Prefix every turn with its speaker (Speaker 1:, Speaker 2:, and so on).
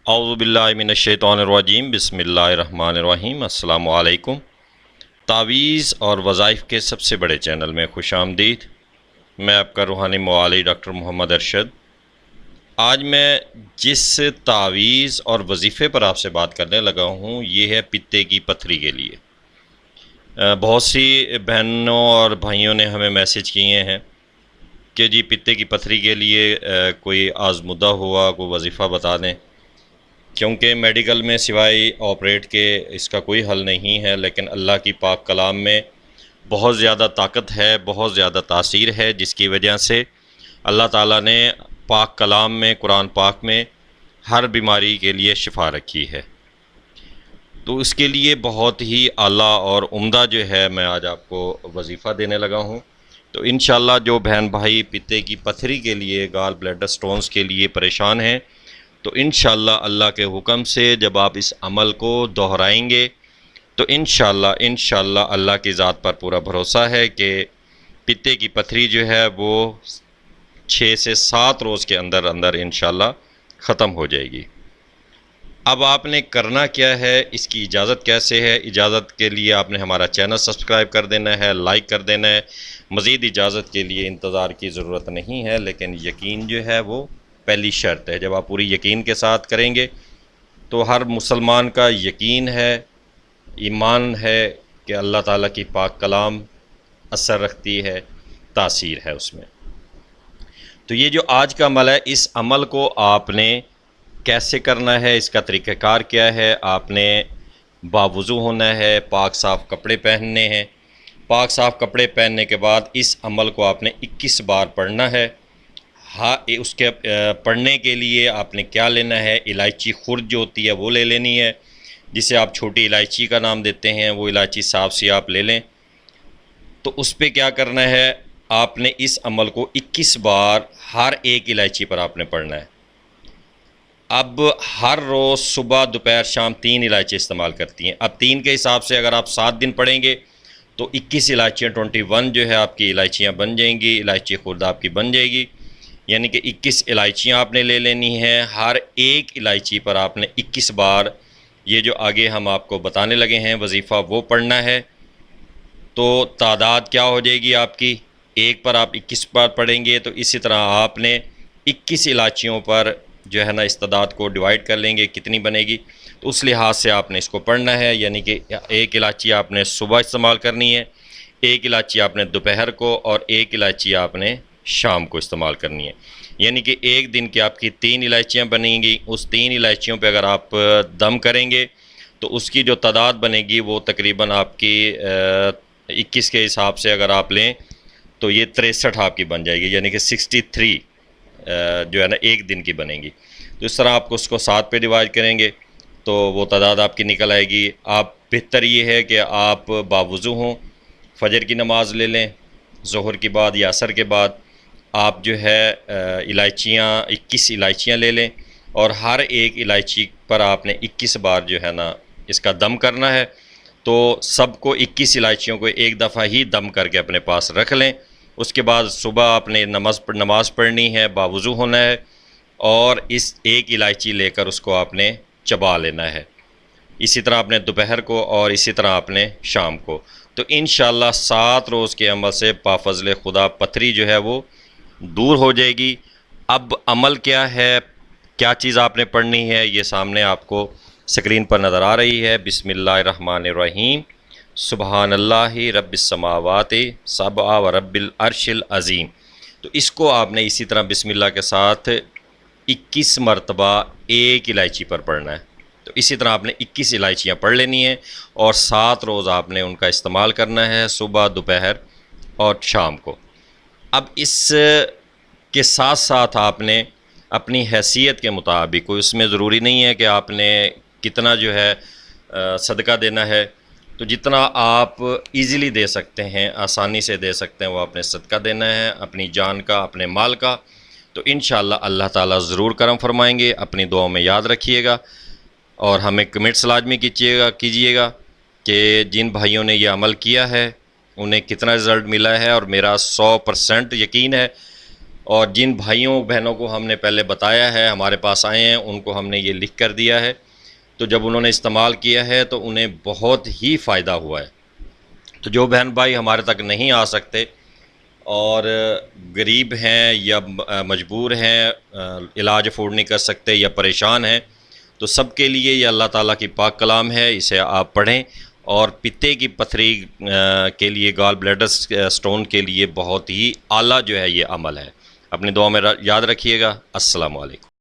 Speaker 1: اعوذ باللہ من الشیطان الرجیم، بسم اللہ الرحمن الرحیم۔ السلام علیکم۔ تعویذ اور وظائف کے سب سے بڑے چینل میں خوش آمدید۔ میں آپ کا روحانی معالج ڈاکٹر محمد ارشد۔ آج میں جس تعویذ اور وظیفے پر آپ سے بات کرنے لگا ہوں یہ ہے پتے کی پتھری کے لیے۔ بہت سی بہنوں اور بھائیوں نے ہمیں میسج کیے ہیں کہ جی پتے کی پتھری کے لیے کوئی آزمودہ ہوا کوئی وظیفہ بتا دیں، کیونکہ میڈیکل میں سوائے آپریٹ کے اس کا کوئی حل نہیں ہے، لیکن اللہ کی پاک کلام میں بہت زیادہ طاقت ہے، بہت زیادہ تاثیر ہے، جس کی وجہ سے اللہ تعالیٰ نے پاک کلام میں، قرآن پاک میں ہر بیماری کے لیے شفا رکھی ہے۔ تو اس کے لیے بہت ہی اعلیٰ اور عمدہ جو ہے میں آج آپ کو وظیفہ دینے لگا ہوں۔ تو انشاءاللہ جو بہن بھائی پتے کی پتھری کے لیے، گال بلیڈر سٹونز کے لیے پریشان ہیں، تو انشاءاللہ اللہ کے حکم سے جب آپ اس عمل کو دہرائیں گے تو انشاءاللہ اللہ کی ذات پر پورا بھروسہ ہے کہ پتے کی پتھری جو ہے وہ 6 سے 7 روز کے اندر اندر انشاءاللہ ختم ہو جائے گی۔ اب آپ نے کرنا کیا ہے، اس کی اجازت کیسے ہے؟ اجازت کے لیے آپ نے ہمارا چینل سبسکرائب کر دینا ہے، لائک کر دینا ہے۔ مزید اجازت کے لیے انتظار کی ضرورت نہیں ہے، لیکن یقین جو ہے وہ پہلی شرط ہے۔ جب آپ پوری یقین کے ساتھ کریں گے تو ہر مسلمان کا یقین ہے، ایمان ہے کہ اللہ تعالیٰ کی پاک کلام اثر رکھتی ہے، تاثیر ہے اس میں۔ تو یہ جو آج کا عمل ہے، اس عمل کو آپ نے کیسے کرنا ہے، اس کا طریقہ کار کیا ہے؟ آپ نے باوضو ہونا ہے، پاک صاف کپڑے پہننے ہیں۔ پاک صاف کپڑے پہننے کے بعد اس عمل کو آپ نے 21 بار پڑھنا ہے۔ ہاں، اس کے پڑھنے کے لیے آپ نے کیا لینا ہے؟ الائچی خرد جو ہوتی ہے وہ لے لینی ہے، جسے آپ چھوٹی الائچی کا نام دیتے ہیں، وہ الائچی صاف سی آپ لے لیں۔ تو اس پہ کیا کرنا ہے؟ آپ نے اس عمل کو 21 بار ہر ایک الائچی پر آپ نے پڑھنا ہے۔ اب ہر روز صبح دوپہر شام 3 الائچی استعمال کرتی ہیں۔ اب 3 کے حساب سے اگر آپ 7 دن پڑھیں گے تو 21 الائچیاں 21 جو ہے آپ کی الائچیاں بن جائیں گی، الائچی خرد آپ کی بن جائے گی، یعنی کہ 21 الائچیاں آپ نے لے لینی ہیں۔ ہر ایک الائچی پر آپ نے 21 بار یہ جو آگے ہم آپ کو بتانے لگے ہیں وظیفہ وہ پڑھنا ہے۔ تو تعداد کیا ہو جائے گی آپ کی؟ ایک پر آپ 21 بار پڑھیں گے تو اسی طرح آپ نے 21 الائچیوں پر جو ہے نا اس تعداد کو ڈیوائڈ کر لیں گے، کتنی بنے گی، تو اس لحاظ سے آپ نے اس کو پڑھنا ہے۔ یعنی کہ ایک الائچی آپ نے صبح استعمال کرنی ہے، ایک الائچی آپ نے دوپہر کو، اور ایک الائچی آپ نے شام کو استعمال کرنی ہے۔ یعنی کہ ایک دن کی آپ کی 3 الائچیاں بنیں گی۔ اس 3 الائچیوں پہ اگر آپ دم کریں گے تو اس کی جو تعداد بنے گی وہ تقریباً آپ کی 21 کے حساب سے اگر آپ لیں تو یہ 63 آپ کی بن جائے گی، یعنی کہ 63 جو ہے نا ایک دن کی بنے گی۔ تو اس طرح آپ کو اس کو 7 پہ ڈیوائڈ کریں گے تو وہ تعداد آپ کی نکل آئے گی۔ آپ بہتر یہ ہے کہ آپ باوضو ہوں، فجر کی نماز لے لیں، ظہر کے بعد یا عصر کے بعد آپ جو ہے الائچیاں 21 الائچیاں لے لیں، اور ہر ایک الائچی پر آپ نے 21 بار جو ہے نا اس کا دم کرنا ہے۔ تو سب کو 21 الائچیوں کو ایک دفعہ ہی دم کر کے اپنے پاس رکھ لیں۔ اس کے بعد صبح آپ نے نماز پڑھنی ہے، باوضو ہونا ہے، اور اس ایک الائچی لے کر اس کو آپ نے چبا لینا ہے۔ اسی طرح آپ نے دوپہر کو، اور اسی طرح آپ نے شام کو۔ تو انشاءاللہ 7 روز کے عمل سے بفضل خدا پتھری جو ہے وہ دور ہو جائے گی۔ اب عمل کیا ہے، کیا چیز آپ نے پڑھنی ہے، یہ سامنے آپ کو سکرین پر نظر آ رہی ہے۔ بسم اللہ الرحمن الرحیم، سبحان اللہ رب السماوات سبع و رب العرش العظیم۔ تو اس کو آپ نے اسی طرح بسم اللہ کے ساتھ 21 مرتبہ ایک الائچی پر پڑھنا ہے۔ تو اسی طرح آپ نے 21 الائچیاں پڑھ لینی ہیں، اور 7 روز آپ نے ان کا استعمال کرنا ہے، صبح، دوپہر اور شام کو۔ اب اس کے ساتھ ساتھ آپ نے اپنی حیثیت کے مطابق، کوئی اس میں ضروری نہیں ہے کہ آپ نے کتنا جو ہے صدقہ دینا ہے، تو جتنا آپ ایزیلی دے سکتے ہیں، آسانی سے دے سکتے ہیں، وہ آپ نے صدقہ دینا ہے، اپنی جان کا، اپنے مال کا۔ تو انشاءاللہ اللہ تعالیٰ ضرور کرم فرمائیں گے۔ اپنی دعاؤں میں یاد رکھیے گا، اور ہمیں کمنٹس لازمی کیجیے گا کہ جن بھائیوں نے یہ عمل کیا ہے انہیں کتنا رزلٹ ملا ہے، اور میرا 100% یقین ہے اور جن بھائیوں بہنوں کو ہم نے پہلے بتایا ہے ہمارے پاس آئے ہیں، ان کو ہم نے یہ لکھ کر دیا ہے، تو جب انہوں نے استعمال کیا ہے تو انہیں بہت ہی فائدہ ہوا ہے۔ تو جو بہن بھائی ہمارے تک نہیں آ سکتے اور غریب ہیں یا مجبور ہیں، علاج افورڈ نہیں کر سکتے یا پریشان ہیں، تو سب کے لیے یہ اللہ تعالیٰ کی پاک کلام ہے، اسے آپ پڑھیں، اور پتے کی پتھری کے لیے، گال بلیڈر سٹون کے لیے بہت ہی اعلیٰ جو ہے یہ عمل ہے۔ اپنی دعا میں یاد رکھیے گا۔ السلام علیکم۔